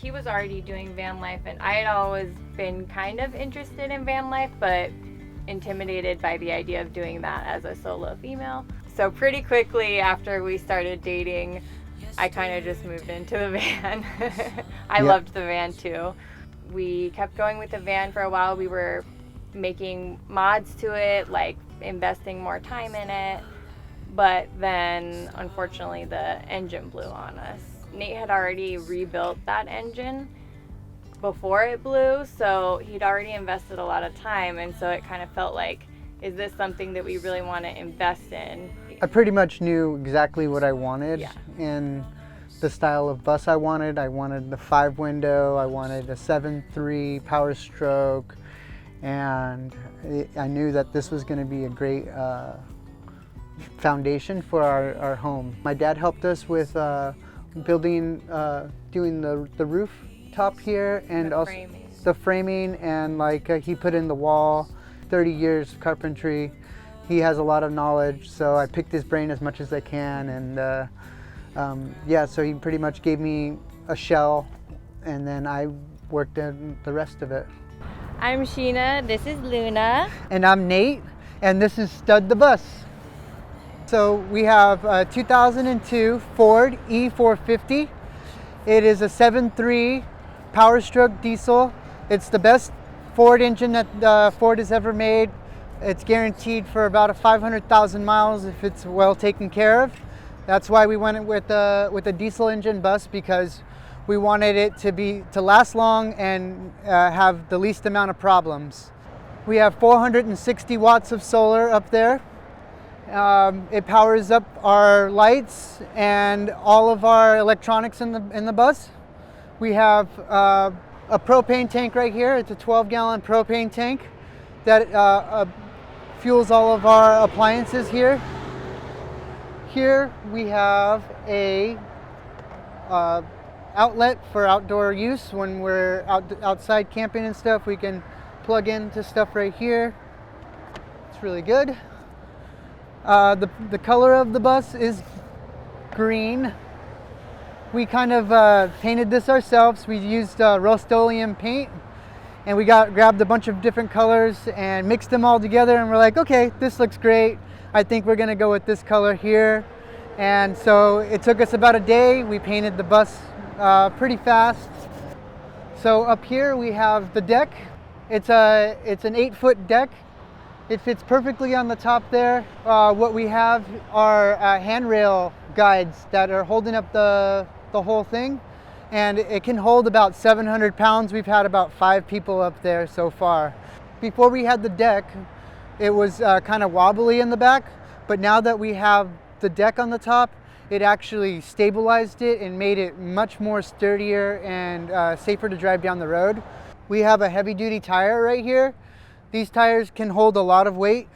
he was already doing van life, and I had always been kind of interested in van life, but intimidated by the idea of doing that as a solo female. So pretty quickly after we started dating, I kind of just moved into the van. I loved the van too. We kept going with the van for a while. We were making mods to it, like investing more time in it. But then, unfortunately, the engine blew on us. Nate had already rebuilt that engine before it blew, so he'd already invested a lot of time, and so it kind of felt like, is this something that we really want to invest in? I pretty much knew exactly what I wanted and the style of bus I wanted. I wanted the 5-window, I wanted a 7.3 power stroke, and I knew that this was going to be a great foundation for our home. My dad helped us with building, doing the roof top here, and also the framing, and like he put in the wall. 30 years of carpentry. He has a lot of knowledge, so I picked his brain as much as I can, and yeah, so he pretty much gave me a shell, and then I worked in the rest of it. I'm Sheena, this is Luna. And I'm Nate, and this is Stud the Bus. So we have a 2002 Ford E450. It is a 7.3 power stroke diesel. It's the best Ford engine that Ford has ever made. It's guaranteed for about 500,000 miles if it's well taken care of. That's why we went with a diesel engine bus, because we wanted it to last long and have the least amount of problems. We have 460 watts of solar up there. It powers up our lights and all of our electronics in the bus. We have a propane tank right here. It's a 12-gallon propane tank that fuels all of our appliances here. Here we have a outlet for outdoor use. When we're outside camping and stuff, we can plug into stuff right here. It's really good. The color of the bus is green. We kind of painted this ourselves. We used Rust-Oleum paint, and we grabbed a bunch of different colors and mixed them all together, and we're like, okay, this looks great. I think we're gonna go with this color here. And so it took us about a day. We painted the bus pretty fast. So up here we have the deck. It's an 8-foot deck. It fits perfectly on the top there. What we have are handrail guides that are holding up the whole thing, and it can hold about 700 pounds. We've had about 5 people up there so far. Before we had the deck, it was kind of wobbly in the back, but now that we have the deck on the top, it actually stabilized it and made it much more sturdier and safer to drive down the road. We have a heavy-duty tire right here. These tires can hold a lot of weight.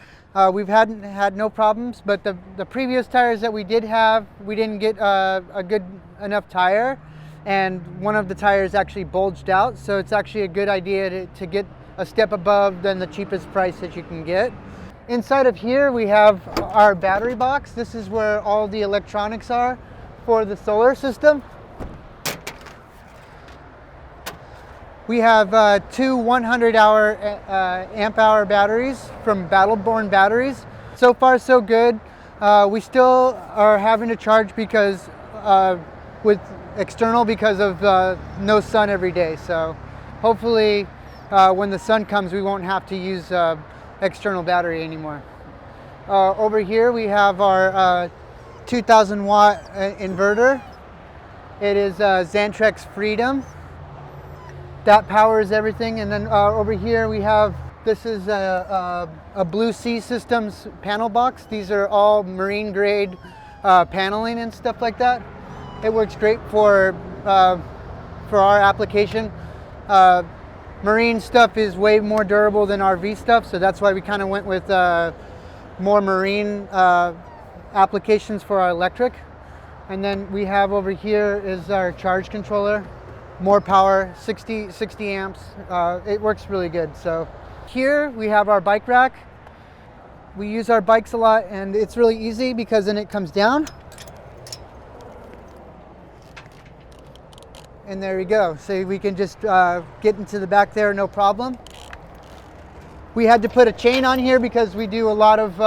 We've had no problems, but the previous tires that we did have, we didn't get a good enough tire, and one of the tires actually bulged out, so it's actually a good idea to get a step above than the cheapest price that you can get. Inside of here we have our battery box. This is where all the electronics are for the solar system. We have 2 100-hour amp hour batteries from Battleborn Batteries. So far so good. We still are having to charge because with external because of no sun every day. So hopefully when the sun comes, we won't have to use external battery anymore. Over here we have our 2,000 watt inverter. It is Xantrex Freedom. That powers everything. And then over here we have, this is a Blue Sea Systems panel box. These are all marine grade paneling and stuff like that. It works great for our application. Marine stuff is way more durable than RV stuff, so that's why we kind of went with more marine applications for our electric. And then we have over here is our charge controller. More power, 60 amps. It works really good. So here we have our bike rack. We use our bikes a lot, and it's really easy because then it comes down And there we go. So we can just get into the back there, no problem. We had to put a chain on here because we do a lot of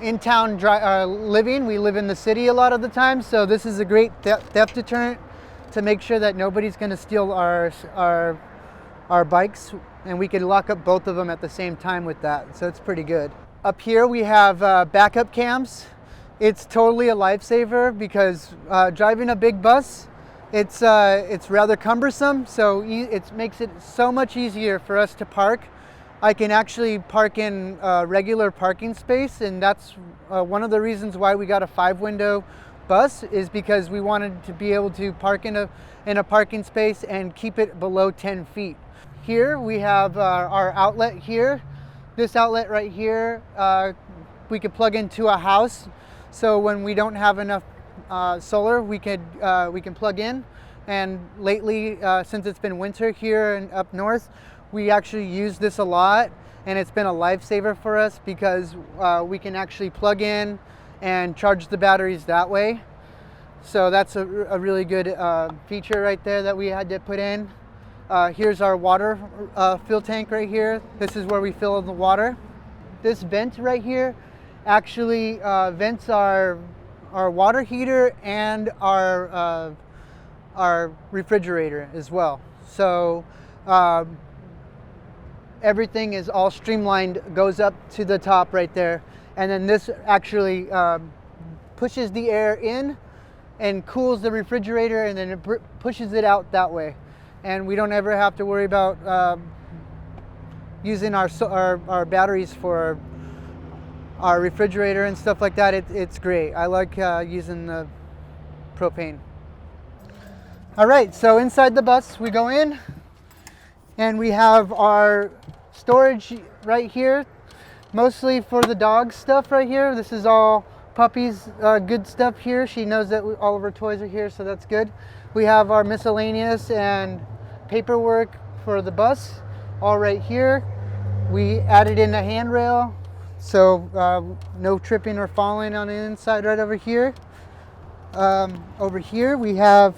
in-town living. We live in the city a lot of the time, so this is a great theft deterrent to make sure that nobody's going to steal our bikes, and we can lock up both of them at the same time with that, so it's pretty good. Up here we have backup cams. It's totally a lifesaver because driving a big bus, it's rather cumbersome, so it makes it so much easier for us to park. I can actually park in a regular parking space, and that's one of the reasons why we got a 5-window bus, is because we wanted to be able to park in a parking space and keep it below 10 feet. Here we have our outlet here. This outlet right here, we could plug into a house. So when we don't have enough solar, we can plug in. And lately, since it's been winter here and up north, we actually use this a lot, and it's been a lifesaver for us because we can actually plug in and charge the batteries that way. So that's a really good feature right there that we had to put in. Here's our water fill tank right here. This is where we fill the water. This vent right here actually vents our water heater and our refrigerator as well. So everything is all streamlined, goes up to the top right there, and then this actually pushes the air in and cools the refrigerator, and then it pushes it out that way. And we don't ever have to worry about using our batteries for our refrigerator and stuff like that. It's great. I like using the propane. All right, so inside the bus we go in, and we have our storage right here, mostly for the dog stuff right here. This is all puppies, good stuff here. She knows that all of her toys are here, so that's good. We have our miscellaneous and paperwork for the bus all right here. We added in a handrail, so no tripping or falling on the inside right over here. Over here we have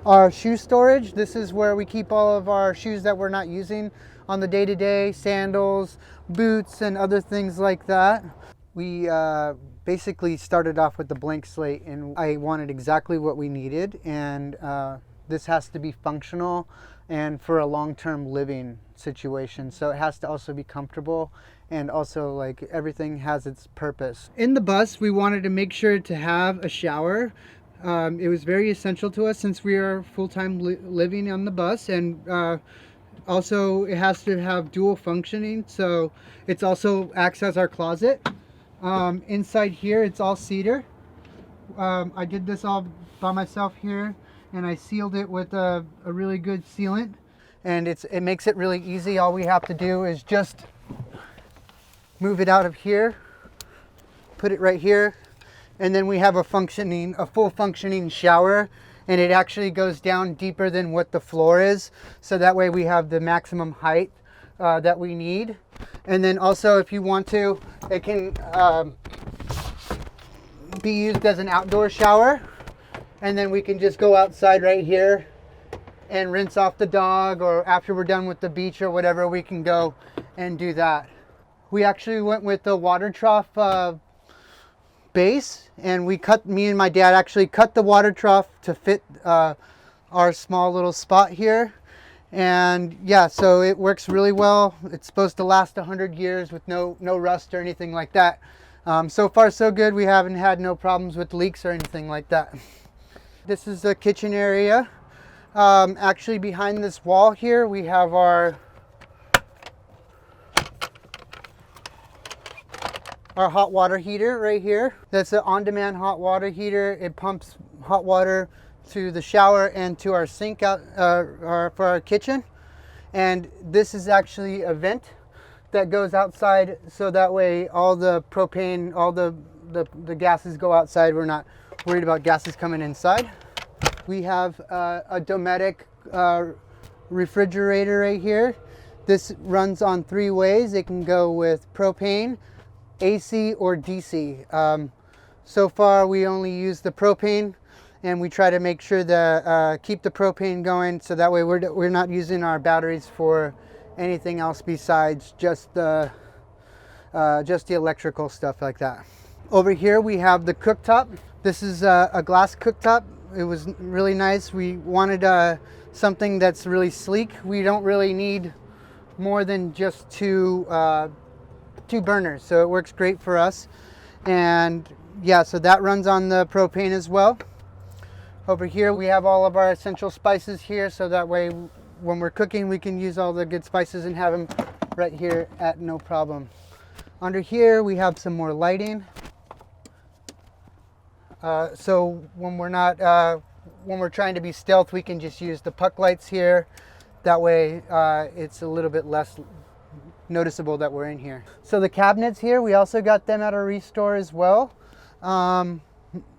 our shoe storage. This is where we keep all of our shoes that we're not using on the day-to-day, sandals, boots, and other things like that. We basically started off with the blank slate, and I wanted exactly what we needed, and this has to be functional and for a long-term living situation, so it has to also be comfortable, and also like everything has its purpose. In the bus we wanted to make sure to have a shower. It was very essential to us since we are full-time living on the bus, and also it has to have dual functioning, so it's also acts as our closet. Inside here it's all cedar. I did this all by myself here, and I sealed it with a really good sealant, and it makes it really easy. All we have to do is just move it out of here, put it right here, and then we have a full functioning shower, and it actually goes down deeper than what the floor is, so that way we have the maximum height that we need. And then also, if you want to, it can be used as an outdoor shower, and then we can just go outside right here and rinse off the dog, or after we're done with the beach or whatever, we can go and do that. We actually went with the water trough base, and me and my dad actually cut the water trough to fit our small little spot here. And yeah, so it works really well. It's supposed to last 100 years with no rust or anything like that. So far so good. We haven't had no problems with leaks or anything like that. This is the kitchen area. Actually behind this wall here we have our hot water heater right here. That's an on-demand hot water heater. It pumps hot water to the shower and to our sink out for our kitchen. And this is actually a vent that goes outside, so that way all the propane, all the gases go outside. We're not worried about gases coming inside. We have a Dometic refrigerator right here. This runs on 3 ways. It can go with propane, AC, or DC. So far we only use the propane, and we try to make sure to keep the propane going, so that way we're not using our batteries for anything else besides just the electrical stuff like that. Over here we have the cooktop. This is a glass cooktop. It was really nice. We wanted something that's really sleek. We don't really need more than just two burners, so it works great for us. And yeah, so that runs on the propane as well. Over here we have all of our essential spices here, so that way when we're cooking we can use all the good spices and have them right here at no problem. Under here we have some more lighting. So when we're trying to be stealth, we can just use the puck lights here. That way it's a little bit less noticeable that we're in here. So the cabinets here, we also got them at a restore as well.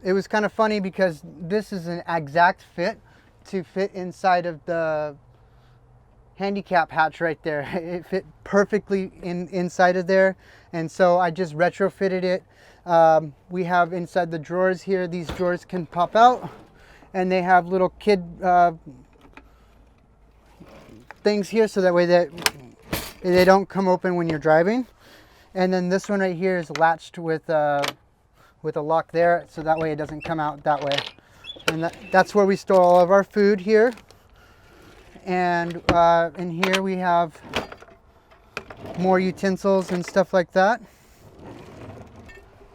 It was kind of funny because this is an exact fit to fit inside of the handicap hatch right there. It fit perfectly inside of there, and so I just retrofitted it. We have inside the drawers here, these drawers can pop out, and they have little kid things here, so that way that they don't come open when you're driving. And then this one right here is latched with a lock there, so that way it doesn't come out that way. And that's where we store all of our food here. And in here we have more utensils and stuff like that.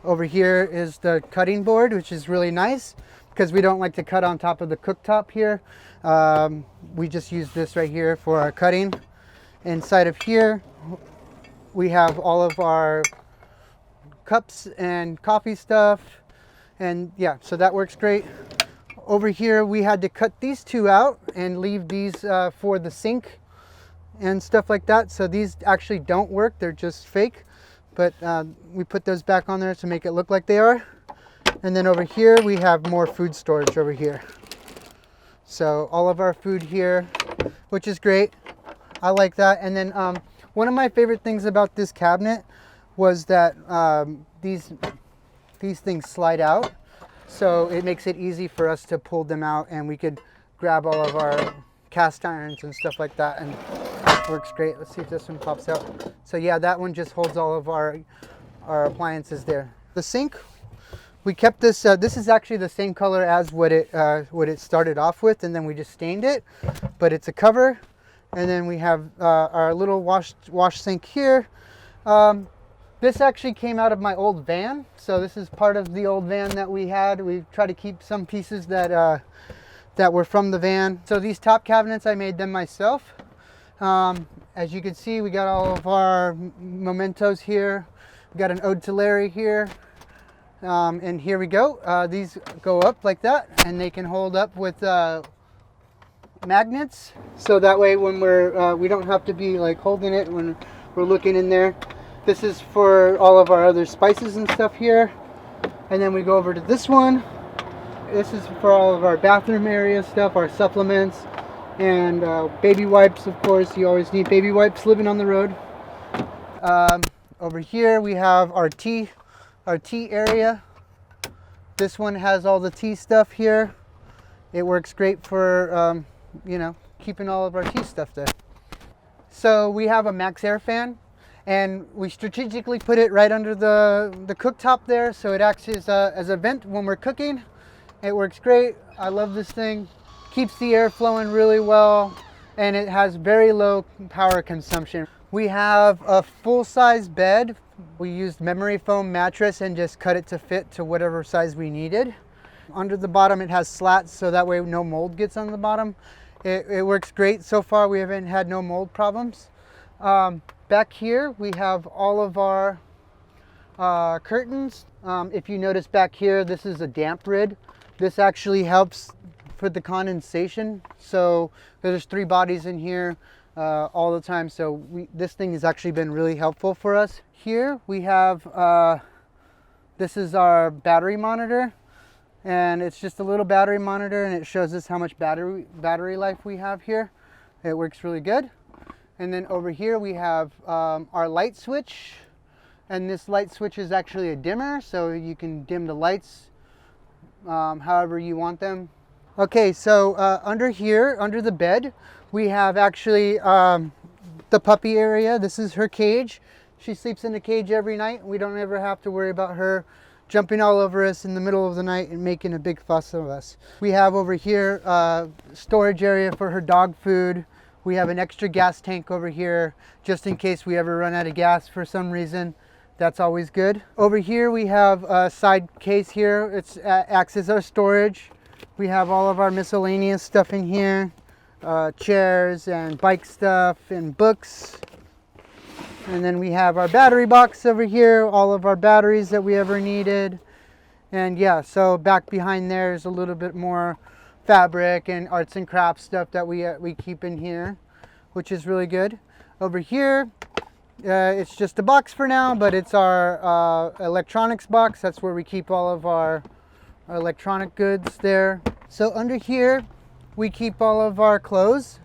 Over here is the cutting board, which is really nice because we don't like to cut on top of the cooktop here. We just use this right here for our cutting. Inside of here we have all of our cups and coffee stuff, and yeah, so that works great. Over here we had to cut these two out and leave these for the sink and stuff like that, so these actually don't work, they're just fake, but we put those back on there to make it look like they are. And then over here we have more food storage over here, so all of our food here, which is great. I like that. And then one of my favorite things about this cabinet was that these things slide out, so it makes it easy for us to pull them out, and we could grab all of our cast irons and stuff like that, and it works great. Let's see if this one pops out. So yeah, that one just holds all of our appliances there. The sink, we kept this. This is actually the same color as what it started off with, and then we just stained it, but it's a cover. And then we have our little wash sink here. This actually came out of my old van, so this is part of the old van that we had. We try to keep some pieces that were from the van. So these top cabinets, I made them myself. As you can see, we got all of our mementos here. We got an ode to Larry here. And here we go. These go up like that, and they can hold up with magnets, so that way when we don't have to be like holding it when we're looking in there. This is for all of our other spices and stuff here. And then we go over to this one. This is for all of our bathroom area stuff, our supplements, and baby wipes. Of course, you always need baby wipes living on the road. Over here we have our tea area. This one has all the tea stuff here. It works great for keeping all of our tea stuff there. So we have a max air fan, and we strategically put it right under the cooktop there, so it acts as a vent when we're cooking. It works great. I love this thing. Keeps the air flowing really well, and it has very low power consumption. We have a full-size bed. We used memory foam mattress and just cut it to fit to whatever size we needed. Under the bottom it has slats, so that way no mold gets on the bottom. It works great. So far we haven't had no mold problems. Back here we have all of our curtains. If you notice back here, this is a damp rid. This actually helps for the condensation. So there's 3 bodies in here all the time. So this thing has actually been really helpful for us. Here we have, this is our battery monitor. And it's just a little battery monitor, and it shows us how much battery life we have here. It works really good. And then over here we have our light switch, and this light switch is actually a dimmer, so you can dim the lights however you want them. Okay, so under here, under the bed, we have actually the puppy area. This is her cage. She sleeps in the cage every night. We don't ever have to worry about her jumping all over us in the middle of the night and making a big fuss of us. We have over here storage area for her dog food. We have an extra gas tank over here just in case we ever run out of gas for some reason. That's always good. Over here we have a side case here. It acts as our storage. We have all of our miscellaneous stuff in here. Chairs and bike stuff and books. And then we have our battery box over here, all of our batteries that we ever needed. And yeah, so back behind there is a little bit more fabric and arts and crafts stuff that we keep in here, which is really good. Over here, it's just a box for now, but it's our electronics box. That's where we keep all of our electronic goods there. So under here, we keep all of our clothes.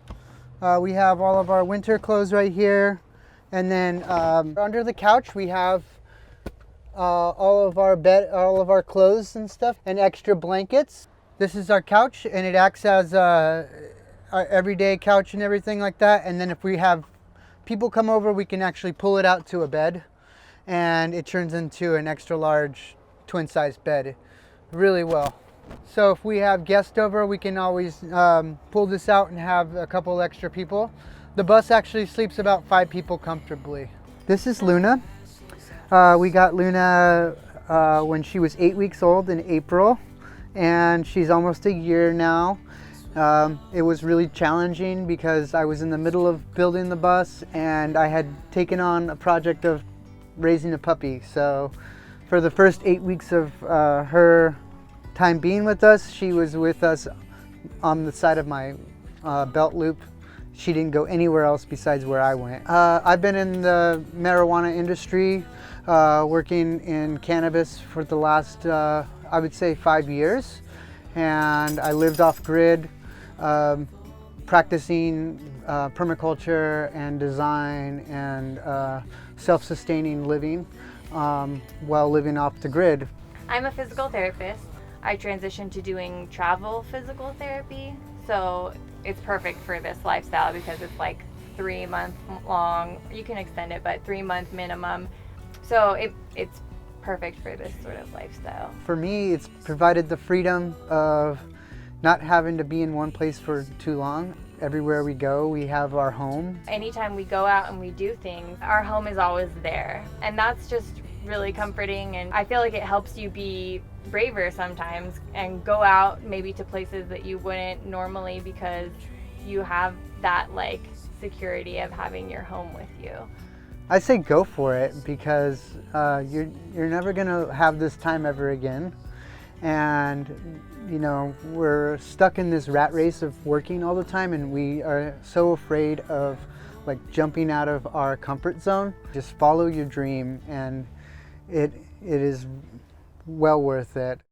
We have all of our winter clothes right here. And then under the couch, we have all of our clothes and stuff, and extra blankets. This is our couch, and it acts as our everyday couch and everything like that. And then if we have people come over, we can actually pull it out to a bed, and it turns into an extra large twin-sized bed really well. So if we have guests over, we can always pull this out and have a couple extra people. The bus actually sleeps about 5 people comfortably. This is Luna. We got Luna when she was 8 weeks old in April, and she's almost a year now. It was really challenging because I was in the middle of building the bus and I had taken on a project of raising a puppy. So for the first 8 weeks of her time being with us, she was with us on the side of my belt loop. She didn't go anywhere else besides where I went. I've been in the marijuana industry, working in cannabis for the last, I would say 5 years. And I lived off grid, practicing permaculture and design and self-sustaining living while living off the grid. I'm a physical therapist. I transitioned to doing travel physical therapy. So it's perfect for this lifestyle because it's like 3 months long. You can extend it, but 3 month minimum. So it's perfect for this sort of lifestyle. For me, it's provided the freedom of not having to be in one place for too long. Everywhere we go, we have our home. Anytime we go out and we do things, our home is always there. And that's just really comforting, and I feel like it helps you be braver sometimes and go out maybe to places that you wouldn't normally because you have that like security of having your home with you. I say go for it because you're never gonna have this time ever again, and you know, we're stuck in this rat race of working all the time, and we are so afraid of like jumping out of our comfort zone. Just follow your dream, and it is well worth it.